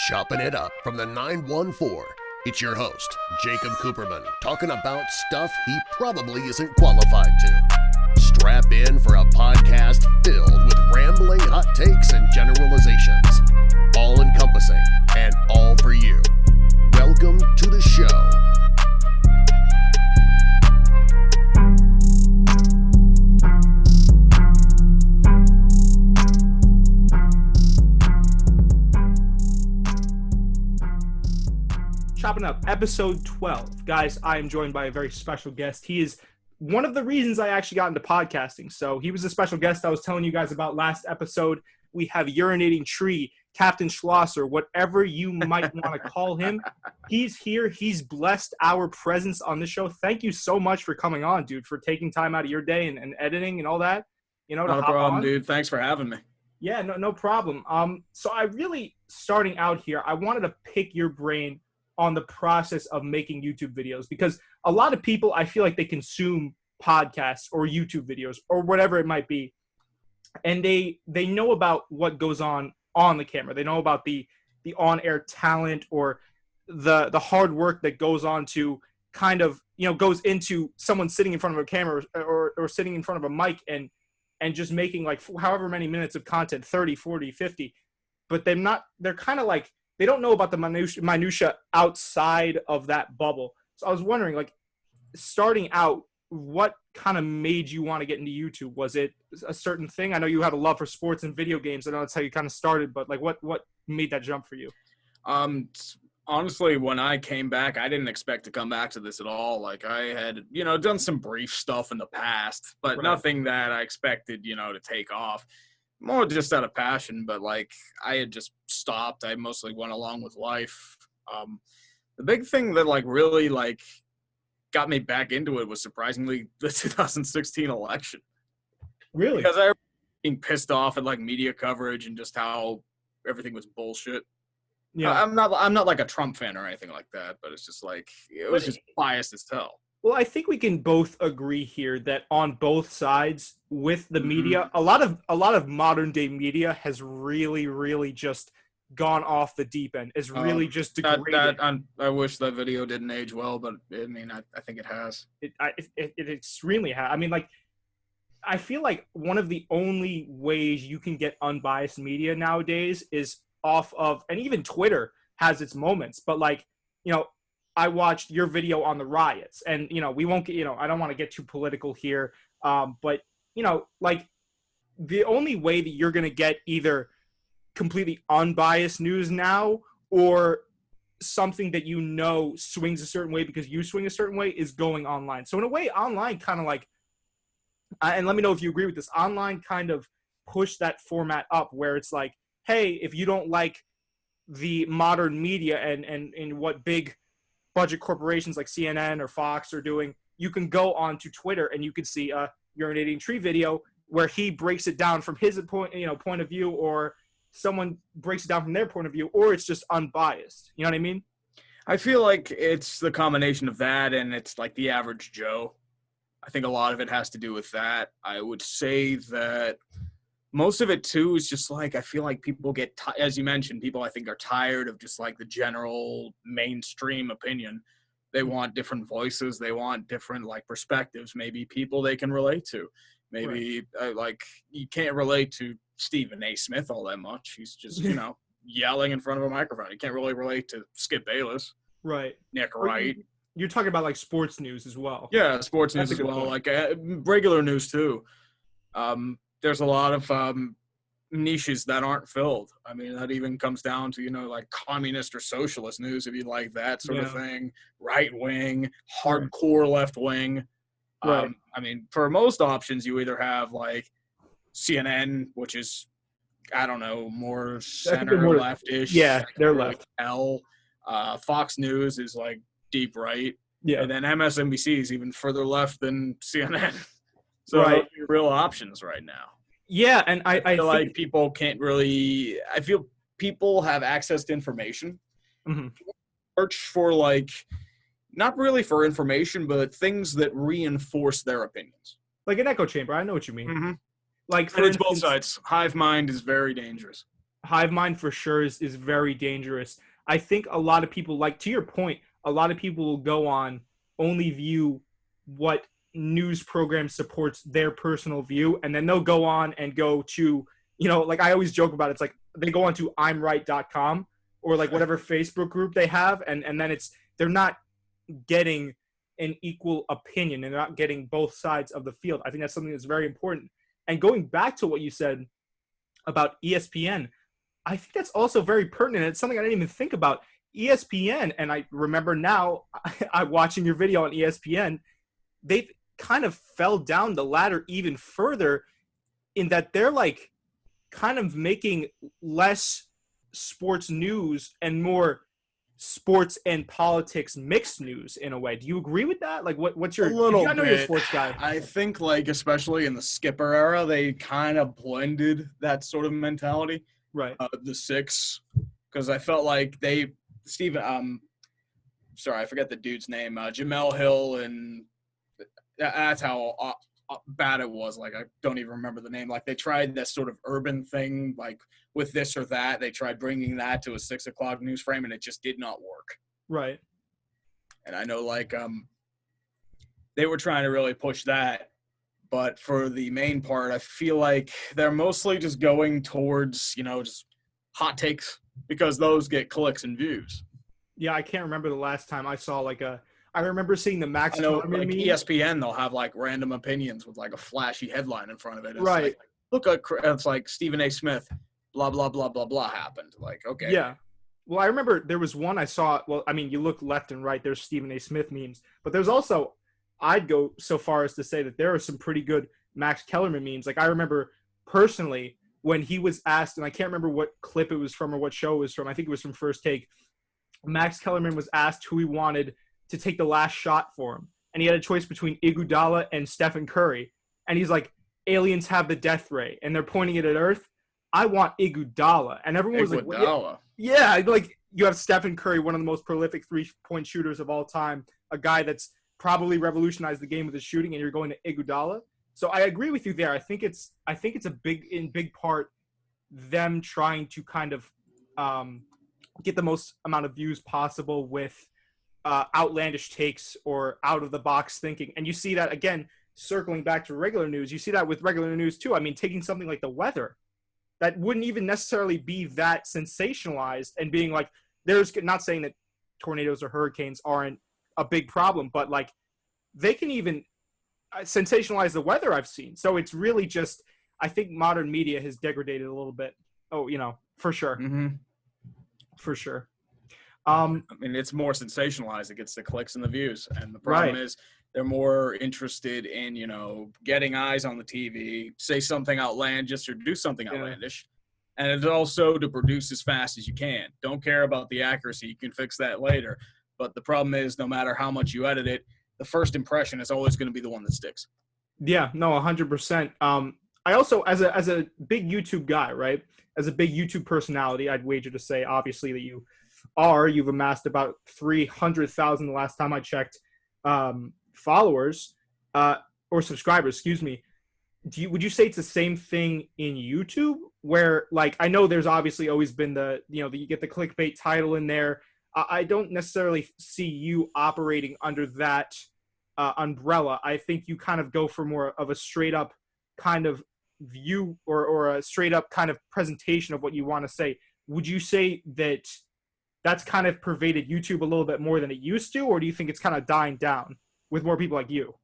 Chopping it up from the 914. It's your host, Jacob Cooperman, talking about stuff he probably isn't qualified to. Strap in for a podcast filled with rambling hot takes and generalizations. All-encompassing and all for you. Welcome to the show. Chopping Up, episode 12. Guys, I am joined by a very special guest. He is one of the reasons I actually got into podcasting. So he was a special guest I was telling you guys about last episode. We have Urinatingtree, Captain Schlosser, whatever you might want to call him. He's here. He's blessed our presence on the show. Thank you so much for coming on, dude, for taking time out of your day and editing and all that. You know, not a problem, dude. Thanks for having me. Yeah, no problem. So I really, starting out here, I wanted to pick your brain on the process of making YouTube videos, because a lot of people, I feel like they consume podcasts or YouTube videos or whatever it might be, and they know about what goes on the camera. They know about the on-air talent or the hard work that goes on to kind of, goes into someone sitting in front of a camera or sitting in front of a mic and just making like however many minutes of content, 30, 40, 50, but they're kind of like, they don't know about the minutia outside of that bubble. So I was wondering, like, starting out, what kind of made you want to get into YouTube? Was it a certain thing? I know you had a love for sports and video games. I know that's how you kind of started, but like, what made that jump for you? Honestly, when I came back, I didn't expect to come back to this at all. Like, I had, done some brief stuff in the past, but nothing that I expected, to take off. More just out of passion, but like I had just stopped. I mostly went along with life. The big thing that like really like got me back into it was surprisingly the 2016 election. Really? Because I was being pissed off at like media coverage and just how everything was bullshit. Yeah, I'm not like a Trump fan or anything like that, but it's just like it was just biased as hell. Well, I think we can both agree here that on both sides with the media, a lot of modern day media has really, really just gone off the deep end. It's really just degraded. I wish that video didn't age well, but I mean, I think it has. It extremely has. I mean, like, I feel like one of the only ways you can get unbiased media nowadays is off of, and even Twitter has its moments, but like, I watched your video on the riots, and, we won't get, I don't want to get too political here. But, like, the only way that you're going to get either completely unbiased news now or something that swings a certain way because you swing a certain way is going online. So in a way, online kind of like, and let me know if you agree with this, online kind of pushed that format up where it's like, hey, if you don't like the modern media and what big budget corporations like CNN or Fox are doing, you can go onto Twitter and you can see a Urinatingtree video where he breaks it down from his point of view, or someone breaks it down from their point of view, or it's just unbiased. You know what I mean? I feel like it's the combination of that and it's like the average Joe. I think a lot of it has to do with that. I would say that most of it, too, is just like I feel like people get, as you mentioned, people I think are tired of just like the general mainstream opinion. They want different voices. They want different like perspectives, maybe people they can relate to. Maybe like you can't relate to Stephen A. Smith all that much. He's just, yelling in front of a microphone. You can't really relate to Skip Bayless. Right. Nick Wright. You're talking about like sports news as well. Yeah, sports news as well. Like regular news, too. There's a lot of niches that aren't filled. I mean, that even comes down to, like communist or socialist news, if you like that sort of thing. Right wing, hardcore left wing. Right. I mean, for most options, you either have like CNN, which is, I don't know, more center leftish. Yeah, they're left. Fox News is like deep right. Yeah. And then MSNBC is even further left than CNN. So those are real options right now. Yeah, and I feel like people can't really – I feel people have access to information. Mm-hmm. Search for like – not really for information, but things that reinforce their opinions. Like an echo chamber. I know what you mean. Mm-hmm. Like, and it's both sides. Hive mind is very dangerous. Hive mind for sure is very dangerous. I think a lot of people, like to your point, a lot of people will go on only view what news program supports their personal view, and then they'll go on and go to, like I always joke about it, it's like they go on to imright.com or like whatever Facebook group they have, and then they're not getting an equal opinion and they're not getting both sides of the field. I think that's something that's very important. And going back to what you said about ESPN, I think that's also very pertinent. It's something I didn't even think about. ESPN, and I remember now, I'm watching your video on ESPN, they kind of fell down the ladder even further in that they're like kind of making less sports news and more sports and politics mixed news in a way. Do you agree with that? Like, what's your? A little I know bit. you're a sports guy. I think, like, especially in the Skipper era, they kind of blended that sort of mentality. Right. The six, because I felt like sorry, I forget the dude's name. Jamel Hill, and that's how bad it was. Like, I don't even remember the name. Like, they tried that sort of urban thing, like with this or that. They tried bringing that to a 6 o'clock news frame, and it just did not work. Right. And I know, like, they were trying to really push that. But for the main part, I feel like they're mostly just going towards, just hot takes because those get clicks and views. Yeah, I can't remember the last time I saw I remember seeing the Max Kellerman meme. ESPN, they'll have like random opinions with like a flashy headline in front of it. It's right. Like, it's like Stephen A. Smith, blah, blah, blah, blah, blah happened. Like, okay. Yeah. Well, I remember there was one I saw. Well, I mean, you look left and right, there's Stephen A. Smith memes. But there's also, I'd go so far as to say that there are some pretty good Max Kellerman memes. Like, I remember personally when he was asked, and I can't remember what clip it was from or what show it was from. I think it was from First Take. Max Kellerman was asked who he wanted to take the last shot for him. And he had a choice between Iguodala and Stephen Curry. And he's like, aliens have the death ray, and they're pointing it at Earth. I want Iguodala. And everyone was like, well, yeah, like you have Stephen Curry, one of the most prolific three-point shooters of all time, a guy that's probably revolutionized the game with his shooting, and you're going to Iguodala. So I agree with you there. I think it's a big part them trying to kind of get the most amount of views possible with outlandish takes or out of the box thinking. And you see that again, circling back to regular news, you see that with regular news too. I mean, taking something like the weather that wouldn't even necessarily be that sensationalized and being like, there's not saying that tornadoes or hurricanes aren't a big problem, but like they can even sensationalize the weather I've seen. So it's really just, I think modern media has degraded a little bit. Oh, for sure. Mm-hmm. For sure. I mean, it's more sensationalized. It gets the clicks and the views. And the problem is they're more interested in, getting eyes on the TV, say something outlandish or do something outlandish. And it's also to produce as fast as you can. Don't care about the accuracy. You can fix that later. But the problem is no matter how much you edit it, the first impression is always going to be the one that sticks. Yeah, no, 100%. I also, as a big YouTube guy, right, as a big YouTube personality, I'd wager to say, obviously, that you've amassed about 300,000 the last time I checked followers or subscribers, excuse me. Would you say it's the same thing in YouTube where, like, I know there's obviously always been you get the clickbait title in there. I don't necessarily see you operating under that umbrella. I think you kind of go for more of a straight up kind of view or a straight up kind of presentation of what you want to say. Would you say that that's kind of pervaded YouTube a little bit more than it used to, or do you think it's kind of dying down with more people like you?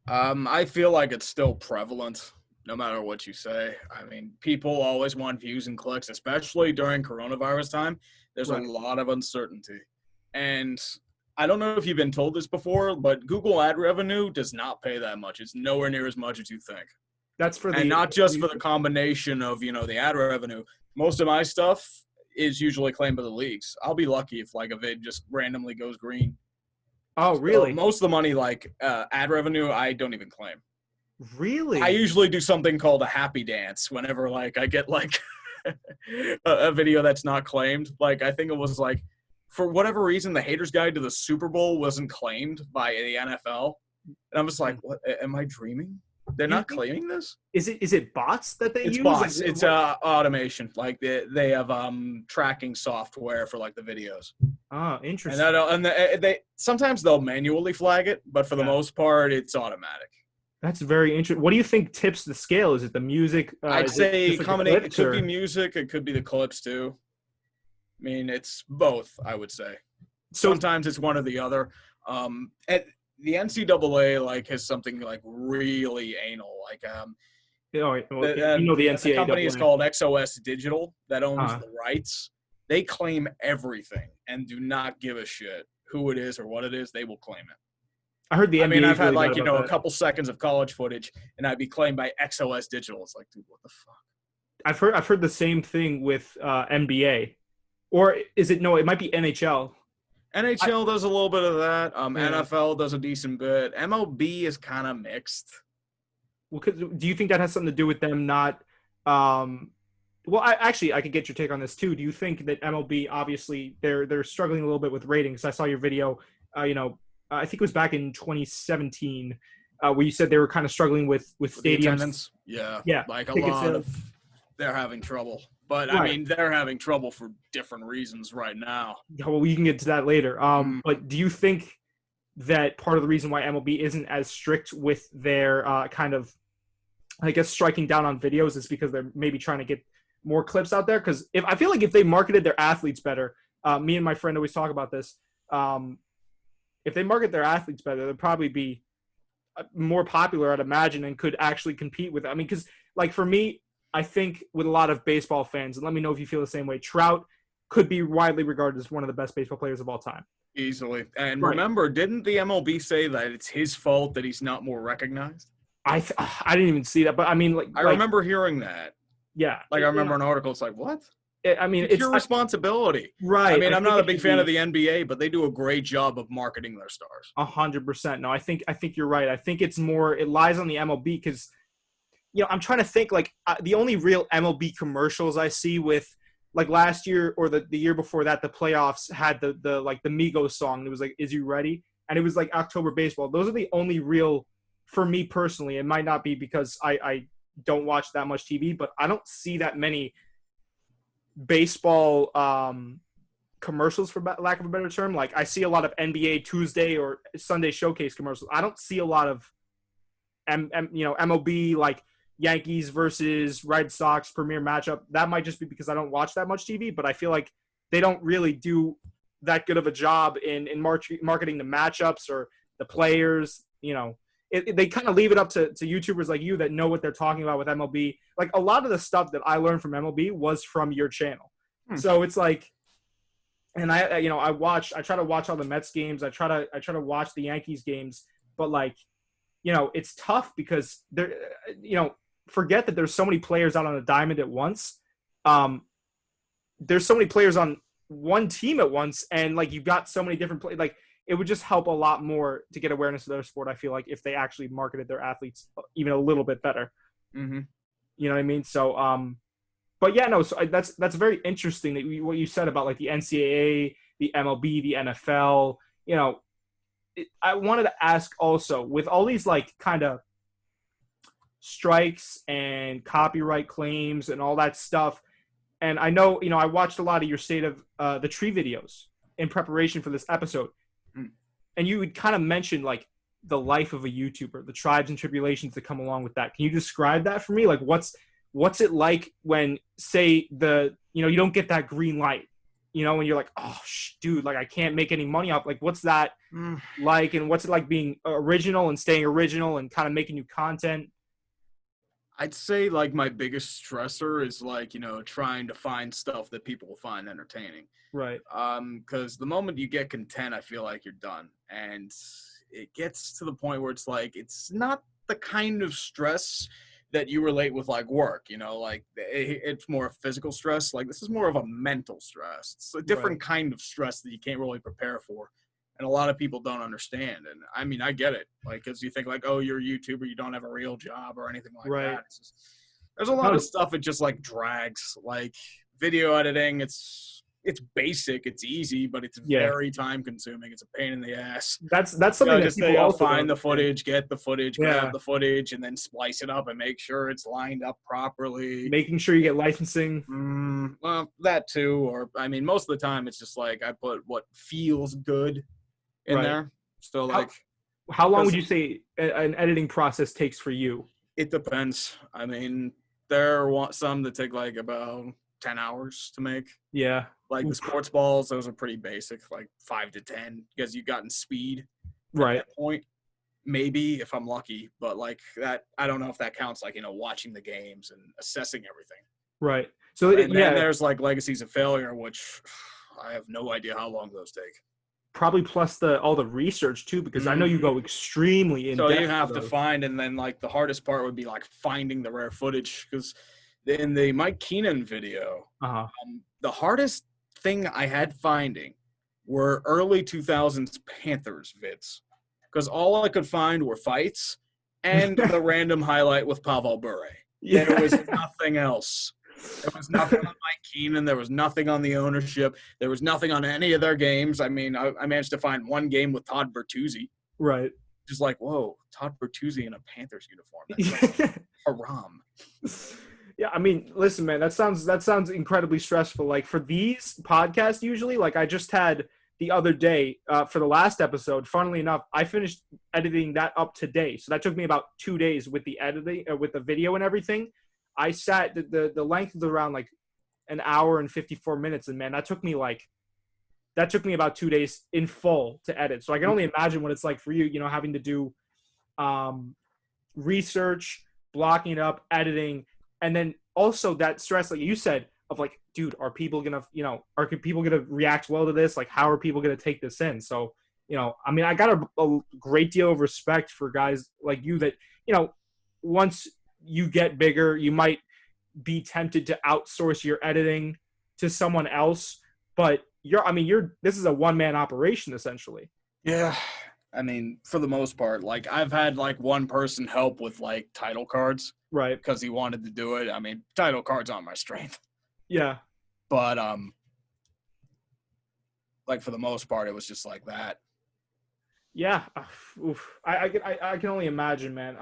I feel like it's still prevalent no matter what you say. I mean, people always want views and clicks, especially during coronavirus time. There's a lot of uncertainty. And I don't know if you've been told this before, but Google ad revenue does not pay that much. It's nowhere near as much as you think. That's for and not just for the combination of, the ad revenue. Most of my stuff is usually claimed by the leagues. I'll be lucky if like a vid just randomly goes green. Oh, really? So most of the money, like ad revenue, I don't even claim. Really? I usually do something called a happy dance whenever like I get like a video that's not claimed. Like I think it was like for whatever reason the Haters Guide to the Super Bowl wasn't claimed by the NFL, and I'm just like, what? Am I dreaming? They're not claiming this? Is it bots that they use? Bots. Like, it's automation. Like they have tracking software for like the videos. Oh, interesting. And they sometimes they'll manually flag it, but for the most part, it's automatic. That's very interesting. What do you think tips the scale? Is it the music? I'd say like combination. It could be music. It could be the clips too. I mean, it's both. I would say. So Sometimes it's one or the other. At the NCAA like has something like really anal. Like the the NCAA. The company is called XOS Digital that owns the rights. They claim everything and do not give a shit who it is or what it is. They will claim it. I heard the NBA. I mean, I've had really like a couple seconds of college footage, and I'd be claimed by XOS Digital. It's like, dude, what the fuck? I've heard the same thing with NBA, or is it? No, it might be NHL. NHL does a little bit of that. NFL does a decent bit. MLB is kind of mixed. Well, do you think that has something to do with them not? Well, I could get your take on this too. Do you think that MLB obviously they're struggling a little bit with ratings? I saw your video. I think it was back in 2017 where you said they were kind of struggling with stadiums. Attendance. Yeah. Like a lot of they're having trouble. But I mean, they're having trouble for different reasons right now. Well, we can get to that later. But do you think that part of the reason why MLB isn't as strict with their kind of, I guess, striking down on videos is because they're maybe trying to get more clips out there? Because I feel like if they marketed their athletes better, me and my friend always talk about this. If they market their athletes better, they'll probably be more popular, I'd imagine, and could actually compete with. I mean, because like for me, I think with a lot of baseball fans, and let me know if you feel the same way, Trout could be widely regarded as one of the best baseball players of all time. Easily. And remember, didn't the MLB say that it's his fault that he's not more recognized? I didn't even see that, but I mean, I remember hearing that. Yeah. Like I remember an article. It's like, what? I mean, it's your responsibility. Right. I mean, I'm not a big fan of the NBA, but they do a great job of marketing their stars. 100%. No, I think you're right. I think it lies on the MLB because, I'm trying to think like the only real MLB commercials I see with like last year or the year before that, the playoffs had the Migos song. It was like, "Is You Ready?" And it was like October baseball. Those are the only real, for me personally. It might not be because I don't watch that much TV, but I don't see that many baseball commercials, for lack of a better term. Like I see a lot of NBA Tuesday or Sunday Showcase commercials. I don't see a lot of MLB like Yankees versus Red Sox premier matchup. That might just be because I don't watch that much TV, but I feel like they don't really do that good of a job in marketing the matchups or the players. They kind of leave it up to YouTubers like you that know what they're talking about with MLB. Like a lot of the stuff that I learned from MLB was from your channel. So it's like, and I try to watch all the Mets games. I try to watch the Yankees games, but like, it's tough because there, forget that there's so many players out on a diamond at once. There's so many players on one team at once, and like you've got so many different players. Like it would just help a lot more to get awareness of their sport. I feel like if they actually marketed their athletes even a little bit better. Mm-hmm. You know what I mean? So, but yeah, no. So that's very interesting that what you said about like the NCAA, the MLB, the NFL. I wanted to ask also with all these like kind of strikes and copyright claims and all that stuff. And I know, I watched a lot of your State of the Tree videos in preparation for this episode. And you would kind of mention like the life of a YouTuber, the tribes and tribulations that come along with that. Can you describe that for me? Like what's it like when, say, you don't get that green light, and you're like, oh, dude, like I can't make any money off. Like, what's that like? And what's it like being original and staying original and kind of making new content? I'd say like my biggest stressor is like, trying to find stuff that people will find entertaining. Right. Because the moment you get content, I feel like you're done. And it gets to the point where it's like, it's not the kind of stress that you relate with like work, like it's more physical stress. Like this is more of a mental stress. It's a different kind of stress that you can't really prepare for. And a lot of people don't understand. And I mean, I get it. Like, cause you think like, oh, you're a YouTuber, you don't have a real job or anything like that. It's just, there's a lot of stuff. It just like drags, like video editing. It's it's basic, it's easy, but it's very time consuming. It's a pain in the ass. That's something that people also find the footage, get the footage, Yeah. grab the footage, and then splice it up and make sure it's lined up properly. Making sure you get licensing. Well, that too. Or I mean, most of the time it's just like I put what feels good in there. So like, how long would you say an editing process takes for you? It depends. I mean, there are some that take like about 10 hours to make. Yeah. Like the sports balls, those are pretty basic, like 5 to 10, because you've gotten speed at that point. Maybe if I'm lucky, but like that, I don't know if that counts, like, watching the games and assessing everything. Right. So then there's like Legacies of Failure, which I have no idea how long those take. Probably plus all the research too, because I know you go extremely in depth. So you have to find, and then like the hardest part would be like finding the rare footage, because in the Mike Keenan video, the hardest thing I had finding were early 2000s Panthers vids, because all I could find were fights and the random highlight with Pavel Bure. Yeah. There was nothing else. There was nothing on Mike Keenan. There was nothing on the ownership. There was nothing on any of their games. I mean, I managed to find one game with Todd Bertuzzi. Right. Just like, whoa, Todd Bertuzzi in a Panthers uniform. That's like haram. Yeah, I mean, listen, man, that sounds incredibly stressful. Like for these podcasts, usually, like I just had the other day for the last episode. Funnily enough, I finished editing that up today, so that took me about 2 days with the editing, with the video and everything. I sat the length was around like an hour and 54 minutes, and man, that took me about 2 days in full to edit. So I can only imagine what it's like for you, having to do research, blocking it up, editing. And then also that stress, like you said, of like, dude, are people gonna react well to this? Like, how are people gonna take this in? So, I mean, I got a great deal of respect for guys like you that, once you get bigger, you might be tempted to outsource your editing to someone else. But this is a one-man operation essentially. Yeah. I mean, for the most part, like I've had like one person help with like title cards. Right. Because he wanted to do it. I mean, title cards aren't my strength. Yeah. But like for the most part, it was just like that. Yeah. Oof. I can only imagine, man.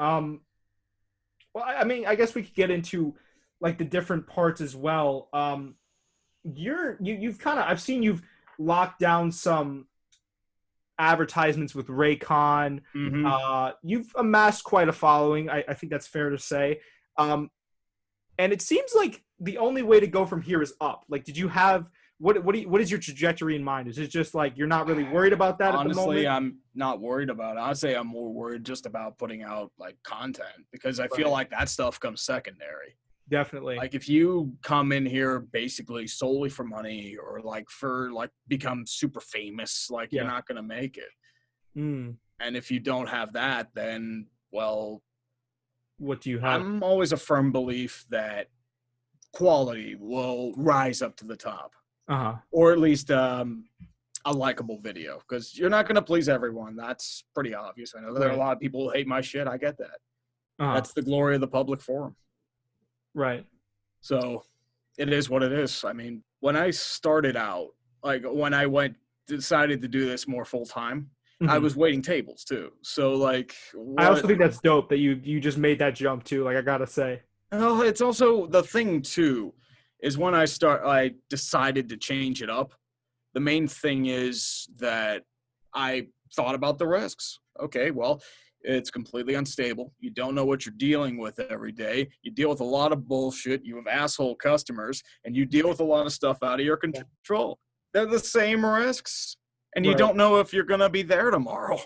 Well, I mean, I guess we could get into like the different parts as well. You've kind of, I've seen you've locked down some advertisements with Raycon. You've amassed quite a following. I think that's fair to say. And it seems like the only way to go from here is up. Like, did you have what is your trajectory in mind? Is it just like you're not really worried about that? Honestly, at the moment? I'm not worried about it. I'd say I'm more worried just about putting out like content, because I feel like that stuff comes secondary. Definitely. Like if you come in here basically solely for money, or like for like become super famous, like you're not gonna make it. And if you don't have that, then well, what do you have? I'm always a firm belief that quality will rise up to the top. Or at least a likable video, because you're not going to please everyone. That's pretty obvious. I know there are a lot of people who hate my shit. I get that. That's the glory of the public forum. Right. So it is what it is. I mean, when I started out, like when I decided to do this more full time, I was waiting tables too. So like, I also think that's dope that you just made that jump too. Like I gotta say. Well, it's also the thing too, is when I decided to change it up. The main thing is that I thought about the risks. Okay, well, it's completely unstable. You don't know what you're dealing with every day. You deal with a lot of bullshit. You have asshole customers, and you deal with a lot of stuff out of your control. They're the same risks, and you don't know if you're going to be there tomorrow.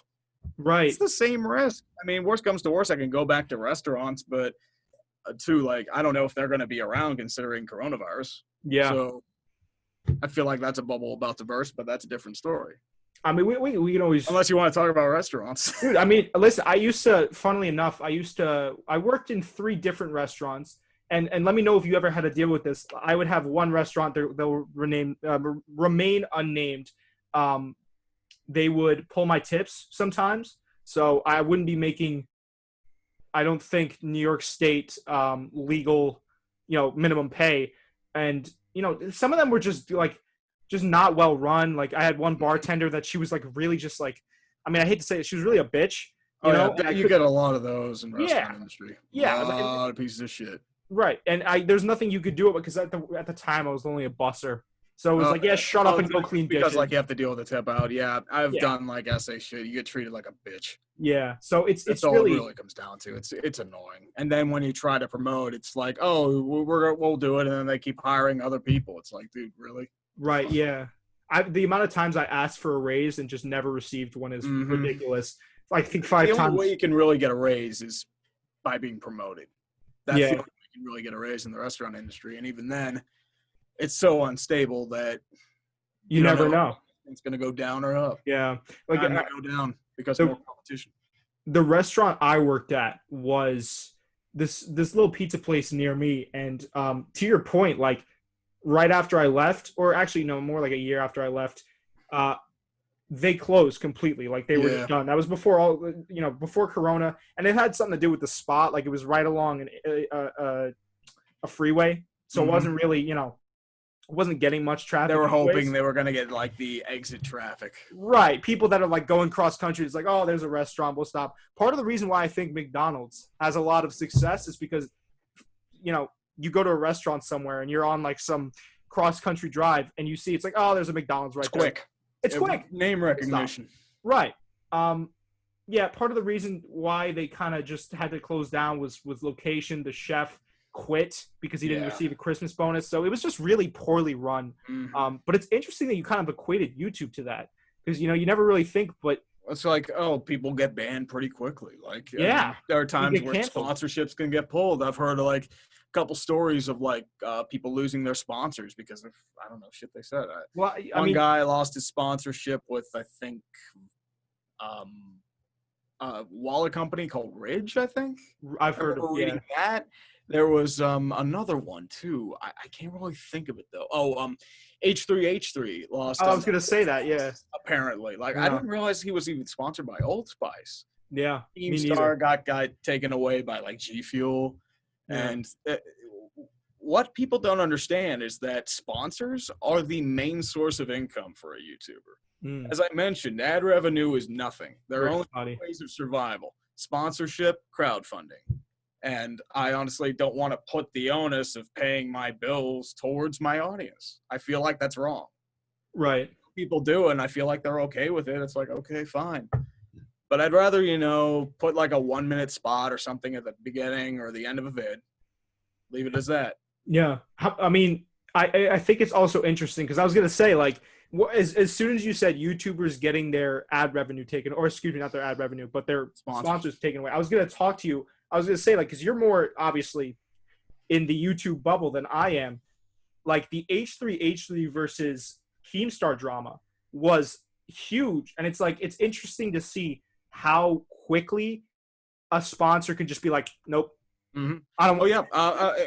Right. It's the same risk. I mean, worst comes to worst, I can go back to restaurants, but like, I don't know if they're going to be around considering coronavirus. Yeah. So I feel like that's a bubble about to burst, but that's a different story. I mean, we can always... Unless you want to talk about restaurants. Dude, I mean, listen, funnily enough, I worked in 3 different restaurants, and let me know if you ever had to deal with this. I would have one restaurant that will remain unnamed. They would pull my tips sometimes, so I wouldn't be making, I don't think, New York State legal, minimum pay. And, some of them were just like just not well run. Like I had one bartender that she was like really just like, I mean, I hate to say it, she was really a bitch. You know, yeah, you get a lot of those in restaurant industry. Yeah, a lot of pieces of shit. Right, and there's nothing you could do because at the time I was only a busser, so it was like, yeah, shut up and go clean dishes. Because like you have to deal with the tip out. Yeah, I've done like essay shit. You get treated like a bitch. Yeah, so it's all really, it really comes down to. It's annoying. And then when you try to promote, it's like, oh, we'll do it, and then they keep hiring other people. It's like, dude, really? Right, yeah. The amount of times I asked for a raise and just never received one is ridiculous. I think 5 times. The only way you can really get a raise is by being promoted. That's the only way you can really get a raise in the restaurant industry. And even then, it's so unstable that you never know. It's going to go down or up. Yeah. Like it might go down because of more competition. The restaurant I worked at was this little pizza place near me. And to your point, like, right after I left, or actually no, more like a year after I left, they closed completely. Like they were just done. That was before before Corona, and it had something to do with the spot. Like it was right along a freeway, so it wasn't really, wasn't getting much traffic. They were hoping they were going to get like the exit traffic. Right. People that are like going cross country, it's like, oh, there's a restaurant, we'll stop. Part of the reason why I think McDonald's has a lot of success is because, you go to a restaurant somewhere and you're on like some cross country drive and you see it's like, oh, there's a McDonald's right there. It's quick. Name recognition. Right. Yeah, part of the reason why they kind of just had to close down was location. The chef quit because he didn't receive a Christmas bonus. So it was just really poorly run. But it's interesting that you kind of equated YouTube to that because, you never really think, but it's like, oh, people get banned pretty quickly. Like, there are times where sponsorships can get pulled. I've heard of like a couple stories of like people losing their sponsors because of, I don't know, shit they said. One guy lost his sponsorship with, I think, a wallet company called Ridge, I think. I've heard of reading that. There was another one too. I can't really think of it though. H3H3 lost. I was gonna say that, yeah. Apparently, I didn't realize he was even sponsored by Old Spice. Yeah, Keemstar got taken away by like G Fuel, and what people don't understand is that sponsors are the main source of income for a YouTuber. As I mentioned, ad revenue is nothing. There are only ways of survival: sponsorship, crowdfunding. And I honestly don't want to put the onus of paying my bills towards my audience. I feel like that's wrong. Right. People do, and I feel like they're okay with it. It's like, okay, fine. But I'd rather, put like a 1-minute spot or something at the beginning or the end of a vid. Leave it as that. Yeah. I mean, I think it's also interesting because I was going to say, like, as soon as you said YouTubers getting their ad revenue taken, or excuse me, not their ad revenue, but their sponsors taken away, I was going to talk to you. I was going to say, like, because you're more obviously in the YouTube bubble than I am. Like, the H3H3 versus Keemstar drama was huge. And it's like, it's interesting to see how quickly a sponsor can just be like, nope. I don't.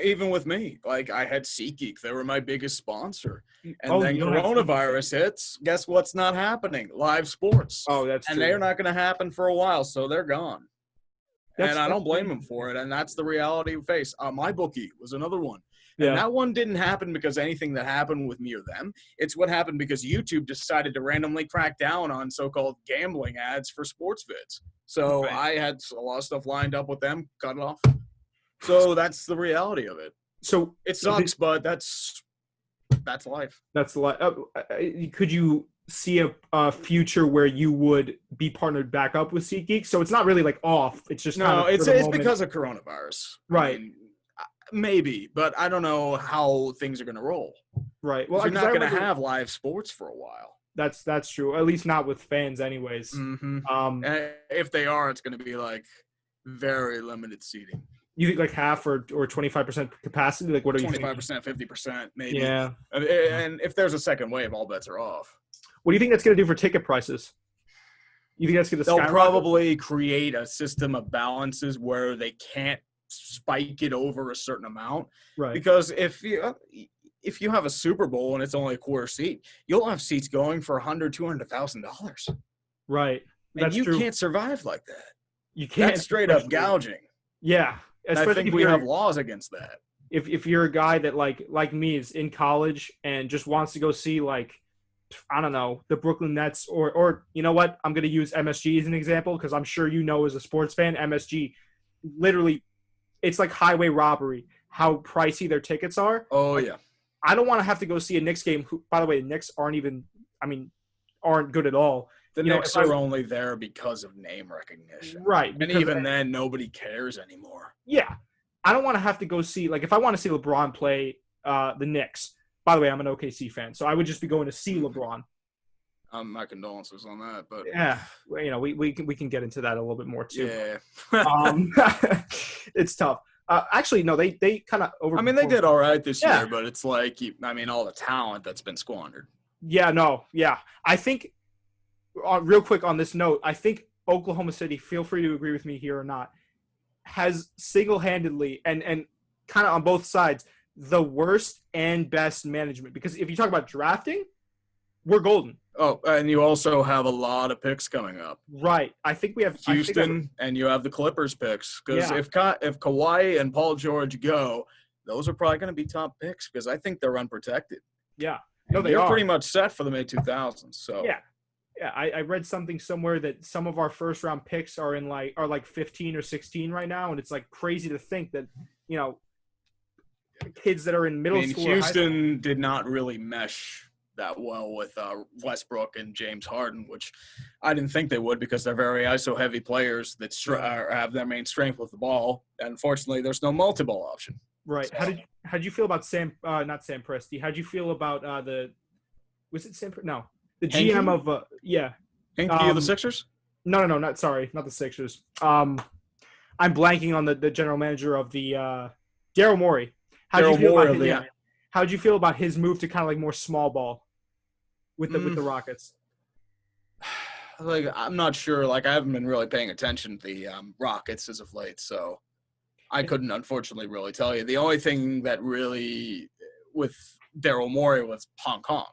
Even with me, like I had SeatGeek, they were my biggest sponsor, and then coronavirus hits. Guess what's not happening? Live sports. Oh, that's and true. They're not going to happen for a while, so they're gone. And I don't blame them for it, and that's the reality we face. MyBookie was another one. And that one didn't happen because anything that happened with me or them. It's what happened because YouTube decided to randomly crack down on so-called gambling ads for sports vids. So I had a lot of stuff lined up with them, cut it off. So that's the reality of it. So it sucks, but that's life. That's life. Could you see a future where you would be partnered back up with SeatGeek? So it's not really like off. It's just it's because of coronavirus, right? I mean, maybe, but I don't know how things are going to roll. Right. Well, you're not going to have live sports for a while. That's true. At least not with fans, anyways. If they are, it's going to be like very limited seating. You think like half or 25% capacity? Like what are you thinking? 25%, 50%, maybe. Yeah. And if there's a second wave, all bets are off. What do you think that's going to do for ticket prices? You think that's going to skyrocket? They'll probably create a system of balances where they can't spike it over a certain amount. Right. Because if you have a Super Bowl and it's only a quarter seat, you'll have seats going for $100,000-$200,000. Right. That's true. Can't survive like that. You can't. That's straight up gouging. Yeah. I think we have laws against that. If you're a guy that like me is in college and just wants to go see like I don't know, the Brooklyn Nets or you know what? I'm going to use MSG as an example because I'm sure you know as a sports fan, MSG literally it's like highway robbery how pricey their tickets are. Oh, Like, yeah. I don't want to have to go see a Knicks game. Who, by the way, the Knicks aren't good at all. The You know, Knicks if I- are only there because of name recognition. Right. And Because even then, nobody cares anymore. yeah, I don't want to have to go see, like, if I want to see LeBron play the Knicks, by the way, I'm an OKC fan, so I would just be going to see LeBron. My condolences on that, but Yeah, you know, we can get into that a little bit more too. yeah. It's tough. Actually, no, they kind of over. I mean, they did all right this Yeah. year, but it's like, all the talent that's been squandered. Yeah, no, yeah. I think, real quick on this note, I think Oklahoma City, feel free to agree with me here or not, has single-handedly and kind of on both sides the worst and best management. Because if you talk about drafting, we're golden. Oh, and you also have a lot of picks coming up. Right. I think we have Houston, and you have the Clippers picks. Because Yeah. if Kawhi and Paul George go, those are probably going to be top picks because I think they're unprotected. Yeah. No, And they they're are. pretty much set for the mid-2000s. So Yeah. Yeah, I read something somewhere that some of our first round picks are like 15 or 16 right now, and it's like crazy to think that, you know, kids that are in middle school. or high school- Houston did not really mesh that well with Westbrook and James Harden, which I didn't think they would because they're very ISO-heavy players that have their main strength with the ball. And unfortunately, there's no multi-ball option. Right. So- How did you feel about not Sam Presti? How did you feel about was it Sam? No, the Henke? GM of yeah. Hinkie of the Sixers? No, not the Sixers. I'm blanking on the general manager of the Daryl Morey. How'd you feel about how'd you feel about his move to kind of like more small ball with the Rockets? Like, I'm not sure. Like, I haven't been really paying attention to the Rockets as of late, so I couldn't, unfortunately, really tell you. The only thing that really, with Daryl Morey, was Hong Kong.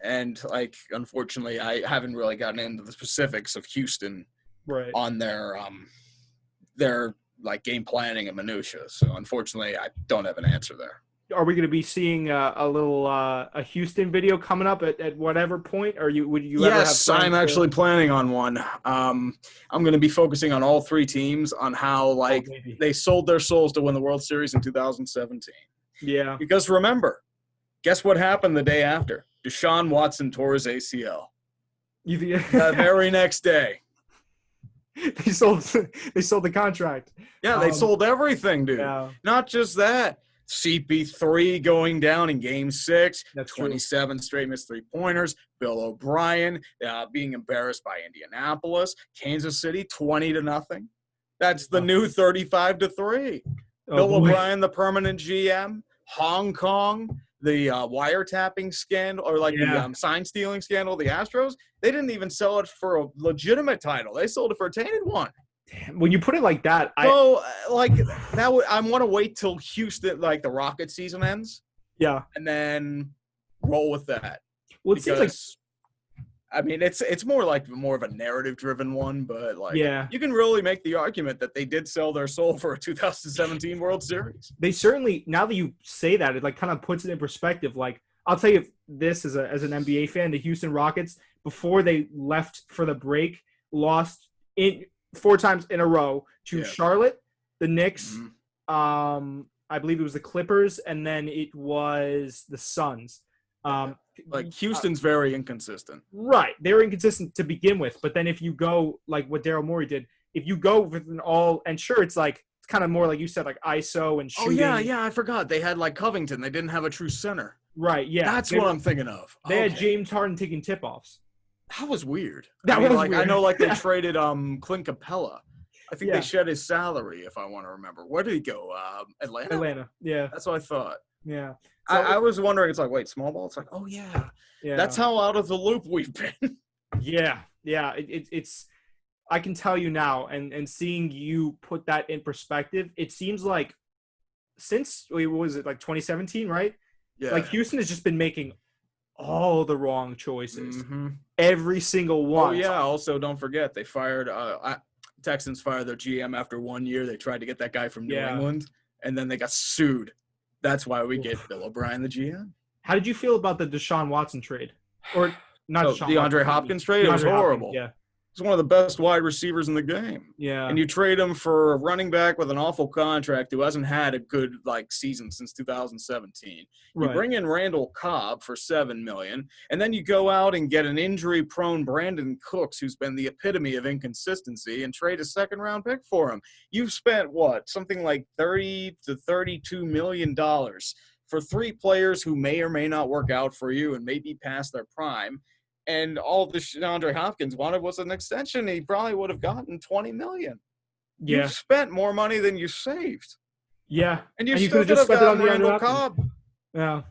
And, like, unfortunately, I haven't really gotten into the specifics of Houston Right. on their like, game planning and minutia. So, unfortunately, I don't have an answer there. Are we going to be seeing a little a Houston video coming up at whatever point? Or would you ever have? Yes, I'm actually planning on one. I'm going to be focusing on all three teams on how they sold their souls to win the World Series in 2017. Yeah. Because remember, guess what happened the day after? Deshaun Watson tore his ACL. The very next day. They sold the contract. Yeah, they sold everything, dude. Yeah. Not just that. CP3 going down in Game 6. That's true. 27 straight missed three-pointers. Bill O'Brien being embarrassed by Indianapolis. Kansas City 20-0. That's the new 35-3. Bill O'Brien, the permanent GM. Hong Kong, the wiretapping scandal, or the sign stealing scandal. The Astros, they didn't even sell it for a legitimate title. They sold it for a tainted one. Damn, when you put it like that, I want to wait till Houston, like the Rocket season ends. Yeah, and then roll with that. Well, it seems like, I mean, it's more of a narrative-driven one, but you can really make the argument that they did sell their soul for a 2017 World Series. They certainly, now that you say that, it like kind of puts it in perspective. Like, I'll tell you this as an NBA fan, the Houston Rockets, before they left for the break, lost 4 times in a row to Charlotte, the Knicks, I believe it was the Clippers, and then it was the Suns. Houston's very inconsistent. Right. They were inconsistent to begin with. But then if you go like what Daryl Morey did, if you go with an all – and sure, it's kind of more like you said, like ISO and shooting. Oh, yeah, I forgot. They had Covington. They didn't have a true center. Right, yeah. That's what I'm thinking of. They had James Harden taking tip-offs. That was weird. Weird. I know they traded Clint Capella. I think they shed his salary, if I want to remember. Where did he go? Atlanta? Atlanta, yeah. That's what I thought. Yeah. So, I was wondering, it's like, wait, small ball? It's like, oh, yeah. That's how out of the loop we've been. Yeah. It's I can tell you now, and seeing you put that in perspective, it seems like since, what was it, 2017, right? Yeah. Houston has just been making all the wrong choices. Mm-hmm. Every single one. Oh, yeah. Also, don't forget, they fired Texans fired their GM after 1 year. They tried to get that guy from New England, and then they got sued. That's why we get Bill O'Brien, the GM. How did you feel about the Deshaun Watson trade? Or not Deshaun DeAndre Watson, Hopkins trade, it was DeAndre horrible. Hopkins, He's one of the best wide receivers in the game. yeah. And you trade him for a running back with an awful contract who hasn't had a good season since 2017. You Right. bring in Randall Cobb for $7 million, and then you go out and get an injury-prone Brandon Cooks, who's been the epitome of inconsistency, and trade a second-round pick for him. You've spent something like $30 to $32 million for 3 players who may or may not work out for you and may be past their prime. And all the DeAndre Hopkins wanted was an extension. He probably would have gotten $20 million. Yeah. You spent more money than you saved. Yeah. And you And you still could've could just have spent it on gotten DeAndre Randall Hopkins. Cobb. Yeah.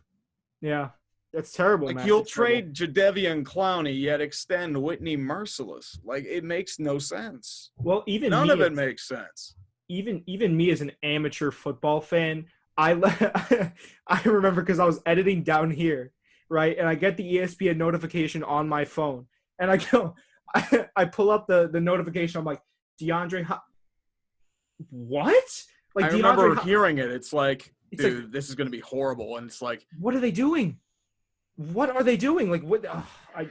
Yeah. That's terrible, man. You'll It's terrible. trade Jadeveon Clowney, yet extend Whitney Merciless. It makes no sense. Well, even None me of it as- makes sense. even me as an amateur football fan, I remember because I was editing down here, right? And I get the ESPN notification on my phone, and I go, I pull up the notification. I'm like, what? I remember hearing it. It's like, dude, this is going to be horrible. And it's like, what are they doing? What are they doing? Like, what? I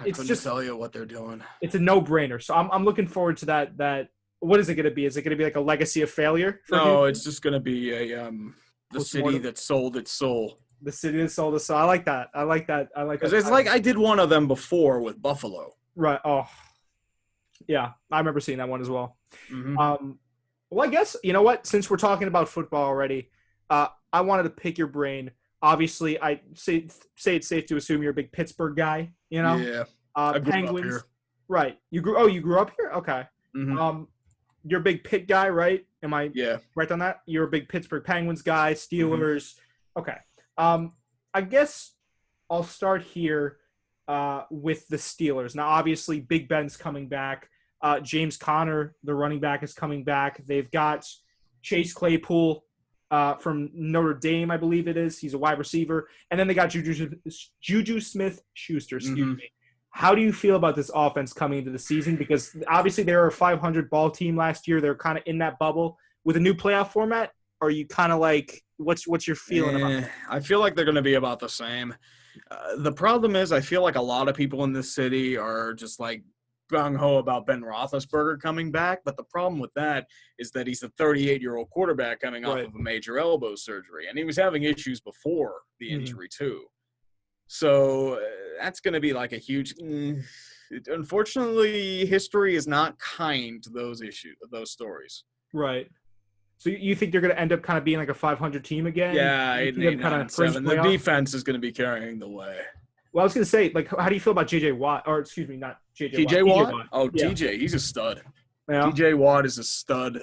it's couldn't just tell you what they're doing. It's a no-brainer. So I'm looking forward to that. What is it going to be? Is it going to be like a legacy of failure? No, it's just going to be the city Postmortem? that sold its soul. The city that sold us. So I like that. I like that. Because it's like I did one of them before with Buffalo. Right. Oh, yeah. I remember seeing that one as well. Mm-hmm. Well, I guess, you know what? Since we're talking about football already, I wanted to pick your brain. Obviously, I say it's safe to assume you're a big Pittsburgh guy, you know? Yeah. I grew Penguins. up here. Right. You grew up here? Okay. Mm-hmm. You're a big Pitt guy, right? Am I right on that? You're a big Pittsburgh Penguins guy, Steelers. Mm-hmm. Okay. I guess I'll start here with the Steelers. Now, obviously, Big Ben's coming back. James Conner, the running back, is coming back. They've got Chase Claypool from Notre Dame, I believe it is. He's a wide receiver. And then they got Juju Smith-Schuster, excuse me. How do you feel about this offense coming into the season? Because obviously they were a 500 ball team last year. They're kind of in that bubble. With a new playoff format, are you kind of like, what's your feeling about it? I feel like they're going to be about the same. The problem is I feel like a lot of people in this city are just like gung-ho about Ben Roethlisberger coming back. But the problem with that is that he's a 38-year-old quarterback coming off of a major elbow surgery. And he was having issues before the injury too. So that's going to be like a huge unfortunately, history is not kind to those stories. Right. So you think they're going to end up kind of being like a 500 team again? Yeah, 8, 9, 7. The defense is going to be carrying the way. Well, I was going to say, like, how do you feel about J.J. Watt? Or, excuse me, not J.J. TJ Watt. Watt? Oh, yeah. TJ, he's a stud. Yeah. TJ Watt is a stud.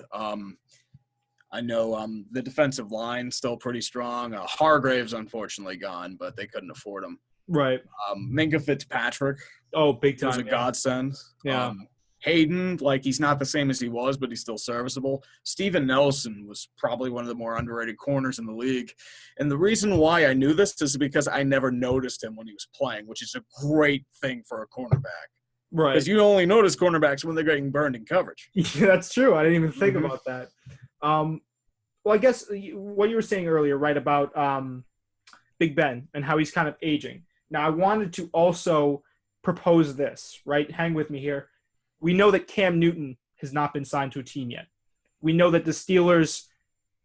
I know the defensive line still pretty strong. Hargrave's unfortunately gone, but they couldn't afford him. Right. Minka Fitzpatrick. Oh, big time. Was a godsend. Yeah. Hayden, he's not the same as he was, but he's still serviceable. Steven Nelson was probably one of the more underrated corners in the league. And the reason why I knew this is because I never noticed him when he was playing, which is a great thing for a cornerback. Right. Because you only notice cornerbacks when they're getting burned in coverage. Yeah, that's true. I didn't even think about that. Well, I guess what you were saying earlier, right, about Big Ben and how he's kind of aging. Now, I wanted to also propose this, right? Hang with me here. We know that Cam Newton has not been signed to a team yet. We know that the Steelers'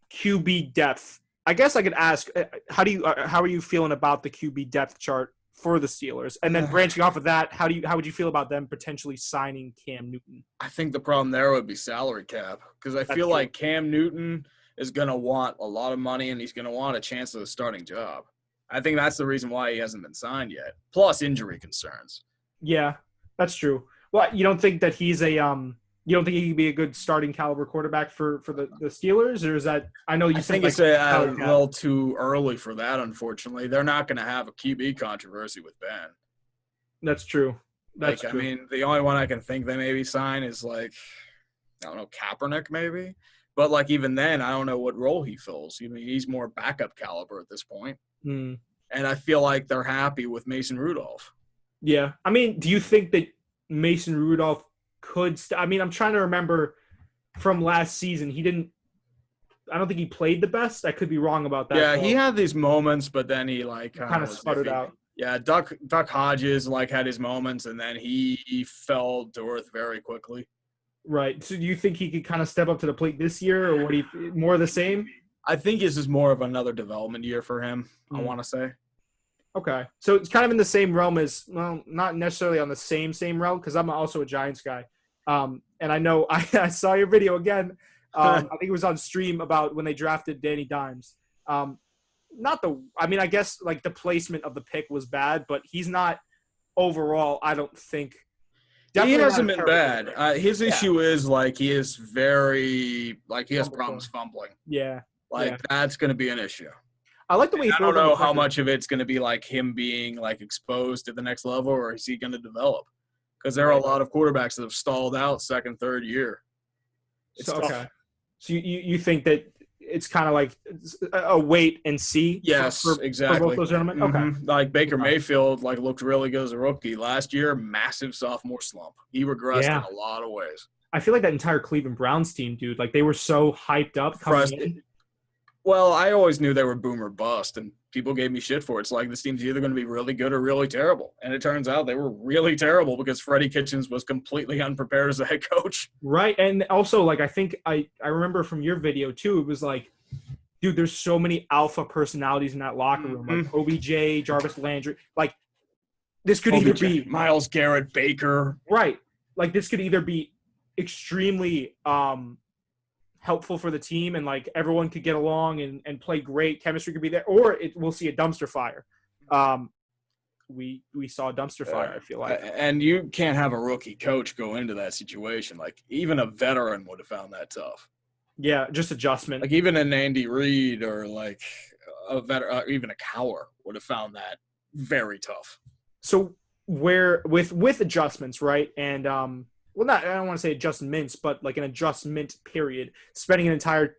QB depth. I guess I could ask, how are you feeling about the QB depth chart for the Steelers? And then branching off of that, how would you feel about them potentially signing Cam Newton? I think the problem there would be salary cap, because I feel like Cam Newton is going to want a lot of money and he's going to want a chance at a starting job. I think that's the reason why he hasn't been signed yet, plus injury concerns. Yeah, that's true. Well, you don't think that he's you don't think he could be a good starting caliber quarterback for the Steelers, or is that? I know you think it's a little too early for that. Unfortunately, they're not going to have a QB controversy with Ben. That's true. That's true. I mean, the only one I can think they maybe sign is I don't know, Kaepernick maybe, but even then, I don't know what role he fills. I mean, he's more backup caliber at this point, and I feel like they're happy with Mason Rudolph. Yeah, I mean, do you think that Mason Rudolph could I mean, I'm trying to remember from last season. I don't think he played the best. I could be wrong about that. Yeah, he had these moments, but then he kind of sputtered out. Yeah, Duck Hodges had his moments, and then he fell to earth very quickly. Right. So do you think he could kind of step up to the plate this year, or more of the same? I think this is more of another development year for him, I want to say. Okay. So it's kind of in the same realm as, well, not necessarily on the same realm, because I'm also a Giants guy. And I know I saw your video again. I think it was on stream about when they drafted Danny Dimes. I guess the placement of the pick was bad, but he's not overall, I don't think. He hasn't been bad. His issue is he is very he has problems fumbling. Yeah. That's going to be an issue. I like the way he throws. I don't know how much of it's going to be him being exposed to the next level, or is he going to develop? Because there are a lot of quarterbacks that have stalled out second, third year. It's tough. Okay. So you think that it's kind of a wait and see? Yes, exactly. For both those gentlemen? Mm-hmm. Okay. Baker Mayfield looked really good as a rookie. Last year, massive sophomore slump. He regressed in a lot of ways. I feel like that entire Cleveland Browns team, dude, they were so hyped up coming in. Well, I always knew they were boom or bust, and people gave me shit for it. It's this team's either going to be really good or really terrible. And it turns out they were really terrible because Freddie Kitchens was completely unprepared as a head coach. Right. And also, I think I remember from your video, too, it was dude, there's so many alpha personalities in that locker room. OBJ, Jarvis Landry. This could either be Myles Garrett, Baker. Right. This could either be extremely helpful for the team and everyone could get along and play great. Chemistry could be there, or we'll see a dumpster fire. We saw a dumpster fire, I feel like. And you can't have a rookie coach go into that situation. Even a veteran would have found that tough. Yeah, just adjustment. Even an Andy Reid or a veteran, even a Cowher would have found that very tough. So where with adjustments, right? And I don't want to say adjustments, but an adjustment period, spending an entire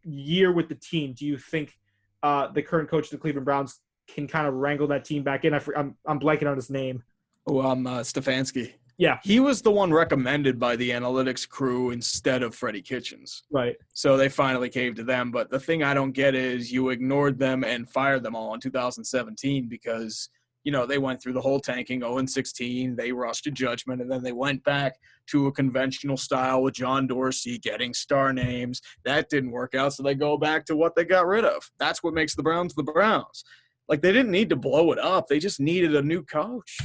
year with the team. Do you think the current coach of the Cleveland Browns can kind of wrangle that team back in? I'm blanking on his name. Oh, Stefanski. Yeah. He was the one recommended by the analytics crew instead of Freddie Kitchens. Right. So they finally caved to them. But the thing I don't get is you ignored them and fired them all in 2017 because – they went through the whole tanking 0-16. They rushed to judgment, and then they went back to a conventional style with John Dorsey getting star names. That didn't work out, so they go back to what they got rid of. That's what makes the Browns the Browns. They didn't need to blow it up. They just needed a new coach.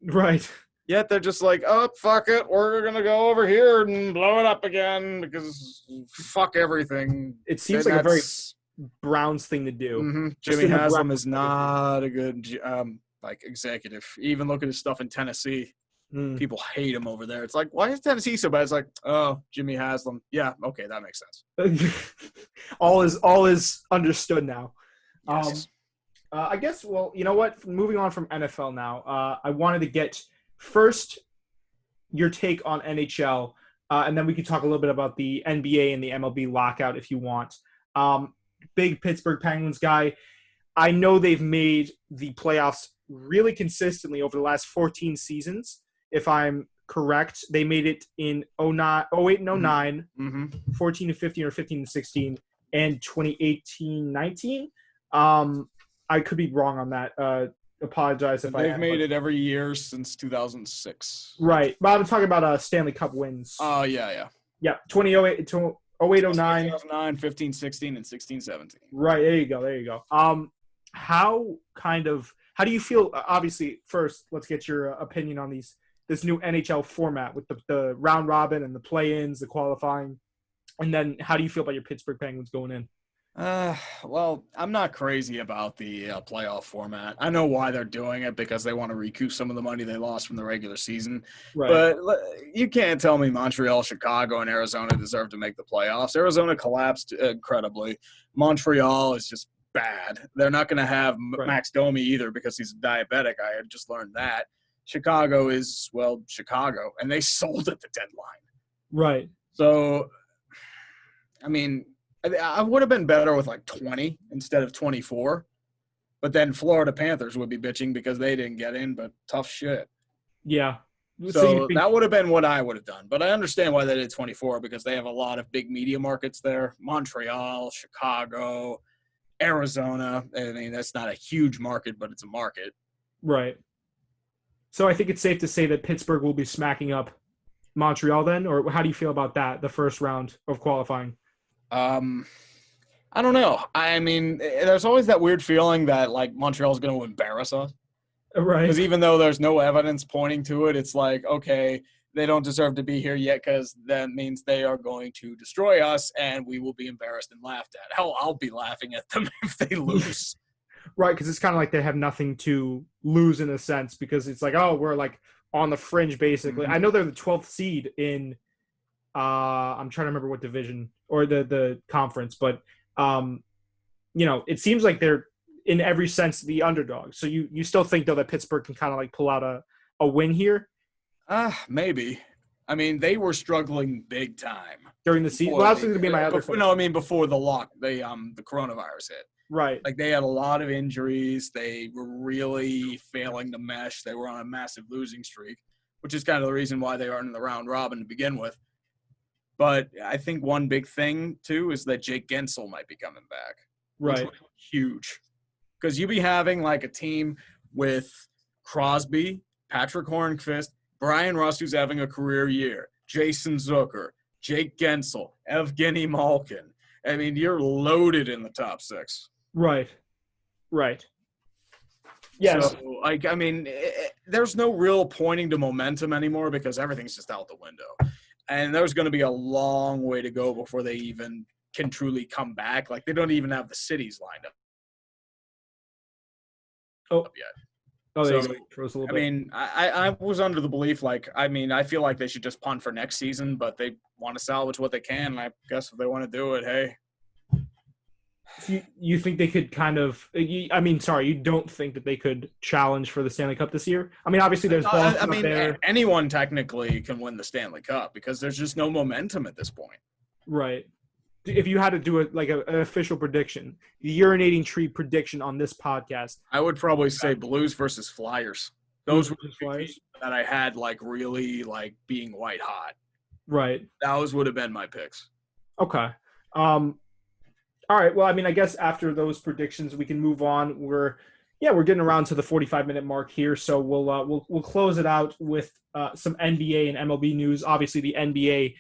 Right. Yet they're just oh, fuck it. We're going to go over here and blow it up again because fuck everything. It seems like a very Browns thing to do. Mm-hmm. Jimmy Haslam is not a good executive. Even look at his stuff in Tennessee. People hate him over there. It's why is Tennessee so bad? It's oh, Jimmy Haslam. Yeah, okay, that makes sense. all is understood now. Yes. I guess, well, you know what? Moving on from NFL now, I wanted to get first your take on NHL, and then we could talk a little bit about the NBA and the MLB lockout if you want. Big Pittsburgh Penguins guy. I know they've made the playoffs really consistently over the last 14 seasons. If I'm correct, they made it in 08 and 09, 14 to 15 or 15 to 16, and 2018-19. I could be wrong on that. Apologize if they've made it every year since 2006. Right. But I'm talking about Stanley Cup wins. Oh, yeah. Yeah, 2008 to 08-09. 2009, 15-16, and 16-17. Right, there you go. How do you feel? Obviously, first, let's get your opinion on this new NHL format with the round robin and the play-ins, the qualifying, and then how do you feel about your Pittsburgh Penguins going in? Well, I'm not crazy about the playoff format. I know why they're doing it because they want to recoup some of the money they lost from the regular season. Right. But you can't tell me Montreal, Chicago, and Arizona deserve to make the playoffs. Arizona collapsed incredibly. Montreal is just bad. They're not going to have Max Domi either because he's diabetic. I had just learned that. Chicago is, well, Chicago, and they sold at the deadline. Right. So, I mean, I would have been better with 20 instead of 24. But then Florida Panthers would be bitching because they didn't get in, but tough shit. Yeah. So that would have been what I would have done. But I understand why they did 24 because they have a lot of big media markets there. Montreal, Chicago, Arizona. I mean, that's not a huge market, but it's a market. Right. So I think it's safe to say that Pittsburgh will be smacking up Montreal then, or how do you feel about that, the first round of qualifying? Um, I don't know. I mean, there's always that weird feeling that like Montreal's going to embarrass us. Right. Because even though there's no evidence pointing to it, it's like, okay, they don't deserve to be here yet because that means they are going to destroy us and we will be embarrassed and laughed at. Hell, I'll be laughing at them if they lose. Right, because it's kind of like they have nothing to lose in a sense because it's like, oh, we're like on the fringe basically. Mhm. I know they're the 12th seed in I'm trying to remember what division or the conference, but it seems like they're in every sense the underdog. So you still think though that Pittsburgh can kind of like pull out a win here Maybe. I mean, they were struggling big time during the season. Well, that's going to be my other question. No, I mean before the coronavirus hit. Right. Like they had a lot of injuries. They were really failing to mesh. They were on a massive losing streak, which is kind of the reason why they aren't in the round robin to begin with. But I think one big thing too is that Jake Gensel might be coming back. Right. Which would be huge. Because you'd be having like a team with Crosby, Patrick Hornqvist, Brian Rust, who's having a career year, Jason Zucker, Jake Gensel, Evgeny Malkin. I mean, you're loaded in the top six. Right. Yeah. So, like, I mean, there's no real pointing to momentum anymore because everything's just out the window. And there's going to be a long way to go before they even can truly come back. Like, they don't even have the cities lined up yet. Oh, so, froze a little I bit. mean, I was under the belief, like, I mean, I feel like they should just punt for next season, but they want to salvage what they can. And I guess if they want to do it, hey. You think they could kind of – you don't think that they could challenge for the Stanley Cup this year? I mean, obviously there's I mean, anyone technically can win the Stanley Cup because there's just no momentum at this point. Right. If you had to do an official prediction, the Urinating Tree prediction on this podcast. I would probably say Blues versus Flyers. Those were the Flyers teams that I had like really like being white hot. Right. Those would have been my picks. Okay. All right. Well, I mean, I guess after those predictions, we can move on. We're getting around to the 45-minute mark here, so we'll close it out with some NBA and MLB news. Obviously, the NBA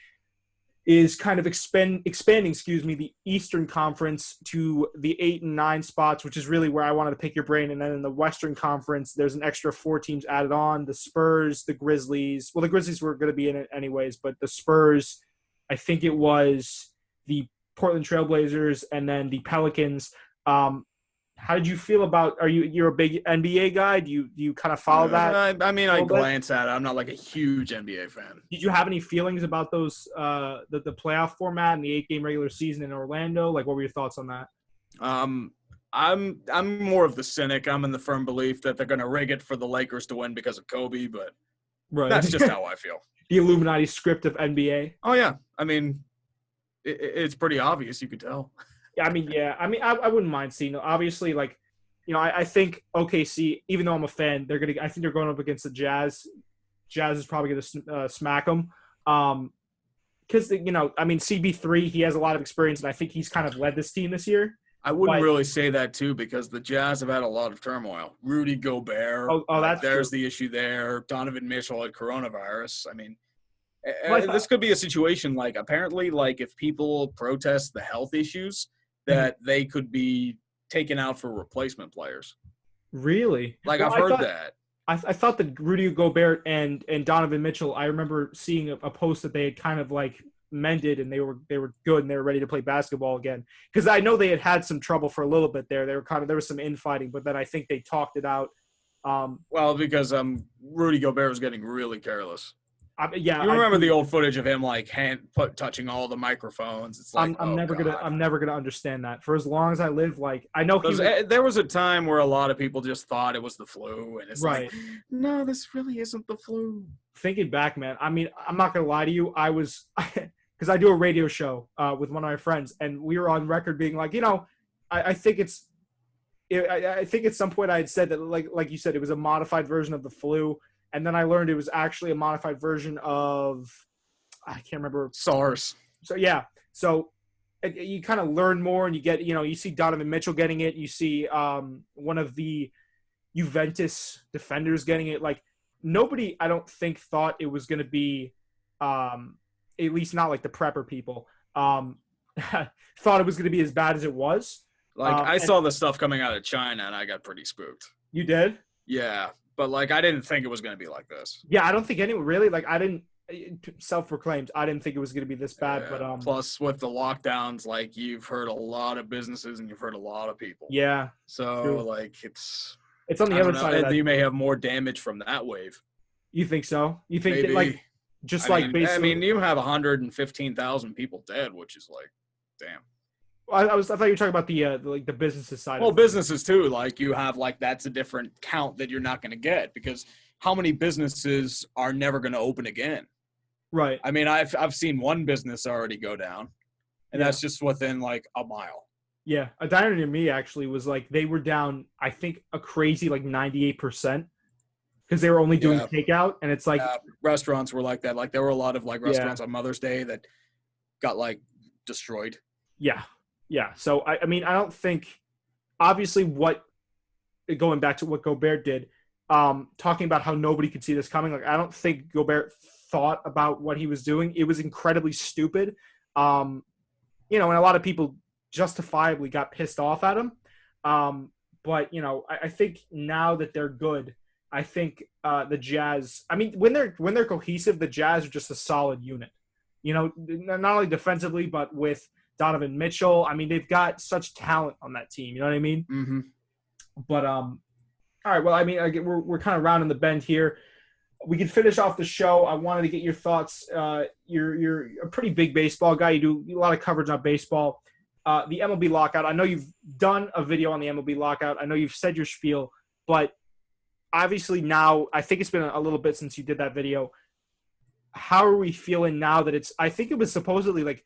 is kind of expanding, the Eastern Conference to the 8 and 9 spots, which is really where I wanted to pick your brain. And then in the Western Conference, there's an extra 4 teams added on: the Spurs, the Grizzlies. Well, the Grizzlies were going to be in it anyways, but the Spurs, I think it was the Portland Trailblazers, and then the Pelicans. How did you feel about? You're a big NBA guy? Do you kind of follow that? I mean, I glance at it. I'm not like a huge NBA fan. Did you have any feelings about those the playoff format and the 8-game regular season in Orlando? Like, what were your thoughts on that? I'm more of the cynic. I'm in the firm belief that they're going to rig it for the Lakers to win because of Kobe, but that's just how I feel. The Illuminati script of NBA. Oh yeah, I mean. It's pretty obvious. You could tell. I I wouldn't mind seeing it. Obviously, like, I think OKC, even though I'm a fan, I think they're going up against the Jazz. Jazz is probably going to smack them. Because, CB3, he has a lot of experience, and I think he's kind of led this team this year. I wouldn't really say that, too, because the Jazz have had a lot of turmoil. Rudy Gobert. There's true. The issue there. Donovan Mitchell had coronavirus. I mean, this could be a situation like apparently like if people protest the health issues that they could be taken out for replacement players. Really? Like I've heard that. I thought that Rudy Gobert and Donovan Mitchell, I remember seeing a post that they had kind of like mended and they were good and they were ready to play basketball again. Because I know they had some trouble for a little bit there. There was some infighting, but then I think they talked it out. Because Rudy Gobert was getting really careless. You remember the old footage of him like touching all the microphones. It's like I'm never gonna understand that for as long as I live. Like I know there was a time where a lot of people just thought it was the flu, and it's right. Like, no, this really isn't the flu. Thinking back, man, I mean, I'm not gonna lie to you. I was because I do a radio show with one of my friends, and we were on record being like, I think it's. I think at some point I had said that, like you said, it was a modified version of the flu. And then I learned it was actually a modified version of, I can't remember. SARS. So, yeah. So you kind of learn more and you get, you see Donovan Mitchell getting it. You see one of the Juventus defenders getting it. Like, nobody, I don't think, thought it was going to be, at least not like the prepper people, thought it was going to be as bad as it was. Like, I saw the stuff coming out of China, and I got pretty spooked. You did? Yeah, but, like, I didn't think it was going to be like this. Yeah, I don't think anyone really, like, I didn't, self-proclaimed, I didn't think it was going to be this bad. Yeah. But plus, with the lockdowns, like, you've heard a lot of businesses and you've heard a lot of people. Yeah. So, true. like, it's on the other side of that. You may have more damage from that wave. You think so? You think Maybe. that, like, just basically? I mean, you have 115,000 people dead, which is like, damn. I thought you were talking about the businesses side. Well, businesses too. Like, you have, like, that's a different count that you're not going to get, because how many businesses are never going to open again? Right. I mean, I've seen one business already go down, and that's just within like a mile. Yeah, a diner near me actually was like, they were down, I think, a crazy like 98%, because they were only doing takeout, and it's like restaurants were like that. Like, there were a lot of like restaurants on Mother's Day that got like destroyed. Yeah. So I mean, I don't think, obviously, going back to what Gobert did, talking about how nobody could see this coming. Like, I don't think Gobert thought about what he was doing. It was incredibly stupid. And a lot of people justifiably got pissed off at him. But I think now that they're good, I think the Jazz, I mean, when they're cohesive, the Jazz are just a solid unit. Not only defensively, but with Donovan Mitchell. I mean, they've got such talent on that team. You know what I mean? Mm-hmm. But all right. Well, I mean, we're kind of rounding the bend here. We can finish off the show. I wanted to get your thoughts. You're a pretty big baseball guy. You do a lot of coverage on baseball. The MLB Lockout. I know you've done a video on the MLB Lockout. I know you've said your spiel, but obviously now, I think it's been a little bit since you did that video. How are we feeling now that I think it was supposedly like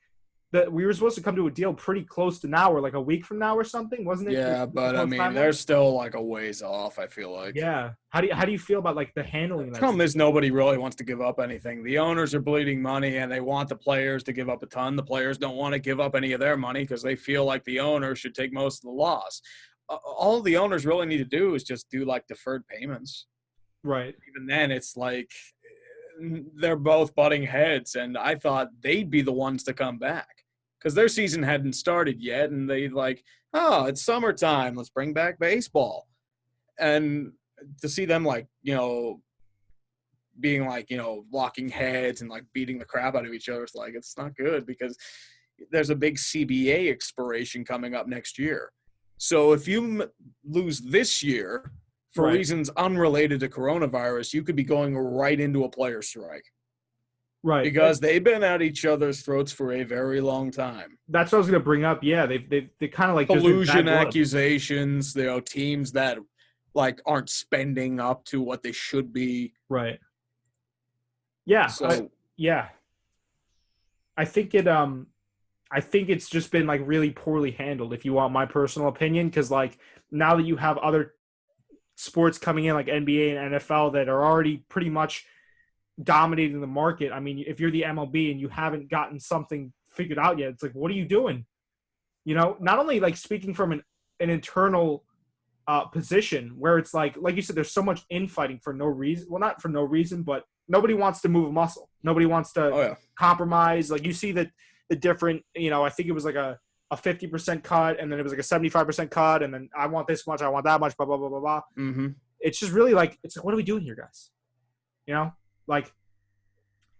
that we were supposed to come to a deal pretty close to now, or like a week from now or something, wasn't it? Yeah, but I mean, they're still like a ways off, I feel like. Yeah. How do you feel about like the handling of that? The problem is nobody really wants to give up anything. The owners are bleeding money, and they want the players to give up a ton. The players don't want to give up any of their money because they feel like the owner should take most of the loss. All the owners really need to do is just do like deferred payments. Right. Even then, it's like they're both butting heads, and I thought they'd be the ones to come back, because their season hadn't started yet, and they like, oh, it's summertime, let's bring back baseball. And to see them like, being like, locking heads and like beating the crap out of each other, it's like, it's not good, because there's a big CBA expiration coming up next year. So if you lose this year for reasons unrelated to coronavirus, you could be going right into a player strike. Right. Because they've been at each other's throats for a very long time. That's what I was going to bring up. Yeah, they kind of like collusion accusations, teams that like aren't spending up to what they should be. Right. Yeah. So I think it's just been like really poorly handled, if you want my personal opinion, because like now that you have other sports coming in like NBA and NFL that are already pretty much dominating the market. I mean, if you're the MLB and you haven't gotten something figured out yet, it's like, what are you doing? Not only like speaking from an internal position where it's like you said, there's so much infighting for no reason. Well, not for no reason, but nobody wants to move a muscle. Nobody wants to compromise. Like, you see that the different, I think it was like a 50% cut, and then it was like a 75% cut, and then I want this much, I want that much, blah, blah, blah, blah, blah. Mm-hmm. It's just really like, it's like, what are we doing here, guys? Like,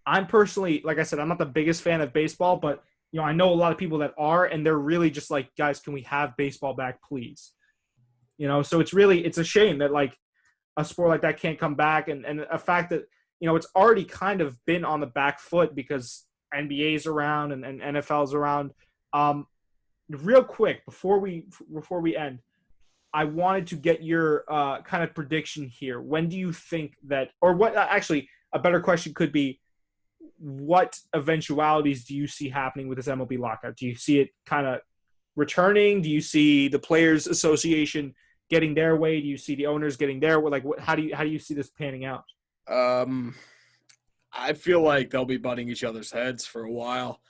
I'm personally, like I said, I'm not the biggest fan of baseball, but, I know a lot of people that are, and they're really just like, guys, can we have baseball back, please? So it's a shame that like a sport like that can't come back. And a fact that, it's already kind of been on the back foot because NBA's around and NFL's around. Real quick, before we end, I wanted to get your kind of prediction here. When do you think that, or what, actually, a better question could be, what eventualities do you see happening with this MLB lockout? Do you see it kind of returning? Do you see the Players Association getting their way? Do you see the owners getting their way? Like, how do you see this panning out? I feel like they'll be butting each other's heads for a while.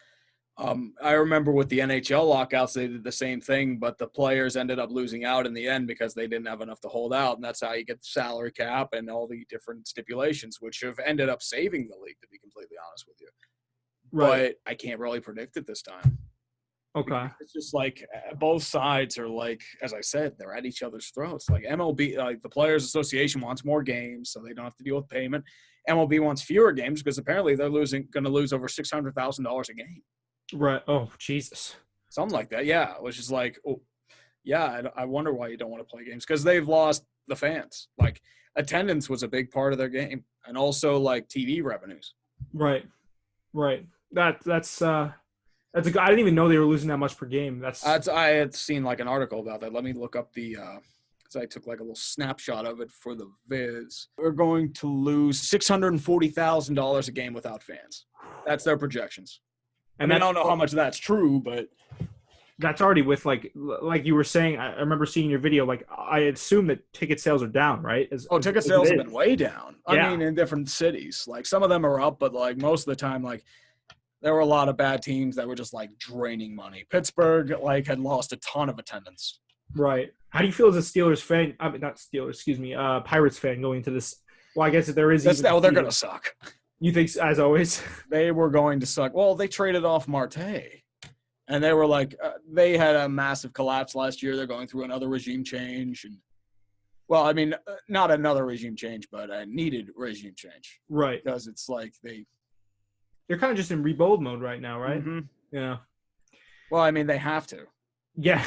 I remember with the NHL lockouts, they did the same thing, but the players ended up losing out in the end because they didn't have enough to hold out, and that's how you get the salary cap and all the different stipulations, which have ended up saving the league, to be completely honest with you. Right. But I can't really predict it this time. Okay. It's just like both sides are like, as I said, they're at each other's throats. Like MLB, like the Players Association wants more games, so they don't have to deal with payment. MLB wants fewer games because apparently they're going to lose over $600,000 a game. Right. Oh, Jesus. Something like that. Yeah. It was just like, oh, yeah, I wonder why you don't want to play games because they've lost the fans. Like attendance was a big part of their game, and also like TV revenues. Right. Right. That's a I didn't even know they were losing that much per game. I had seen like an article about that. Let me look up the because I took like a little snapshot of it for the viz. We're going to lose $640,000 a game without fans. That's their projections. And I don't know how much that's true, but that's already with like you were saying. I remember seeing your video. Like I assume that ticket sales are down, right? Ticket sales have been way down. Yeah. I mean, in different cities, like some of them are up, but like most of the time, like there were a lot of bad teams that were just like draining money. Pittsburgh like had lost a ton of attendance. Right. How do you feel as a Steelers fan? I mean, not Steelers. Excuse me. Pirates fan going into this. Well, I guess if there is. They're going to suck. You think, as always? They were going to suck. Well, they traded off Marte. And they were like, they had a massive collapse last year. They're going through another regime change. And, well, I mean, not another regime change, but a needed regime change. Right. Because it's like they're kind of just in rebuild mode right now, right? Mm-hmm. Yeah. Well, I mean, they have to. Yeah,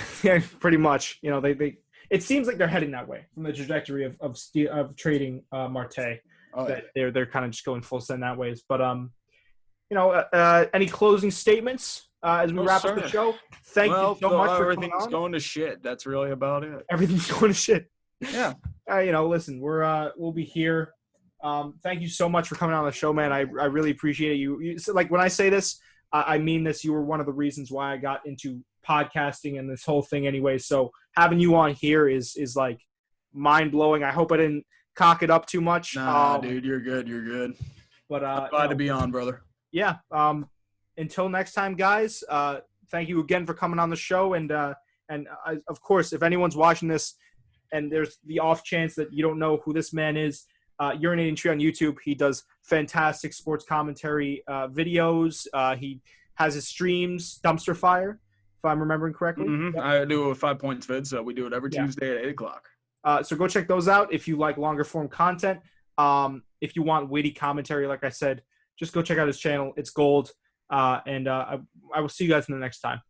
pretty much. You know, they it seems like they're heading that way from the trajectory of trading Marte. Oh, that they're kind of just going full send that ways. But any closing statements as we wrap up the show? Thank you so much for coming on. Everything's going to shit. That's really about it. Everything's going to shit. Yeah. Listen, we'll be here. Thank you so much for coming on the show, man. I really appreciate it. You so, like when I say this, I mean this. You were one of the reasons why I got into podcasting and this whole thing anyway. So having you on here is like mind blowing. I hope I didn't cock it up too much. Nah, dude, you're good. You're good. But I'm glad to be on, brother. Yeah. Until next time, guys. Thank you again for coming on the show. And of course, if anyone's watching this, and there's the off chance that you don't know who this man is, Urinatingtree on YouTube. He does fantastic sports commentary videos. He has his streams, Dumpster Fire, if I'm remembering correctly. Mm-hmm. I do a 5 points vid, so we do it every Tuesday at 8 o'clock. So go check those out if you like longer form content. If you want witty commentary, like I said, just go check out his channel. It's gold. And I will see you guys in the next time.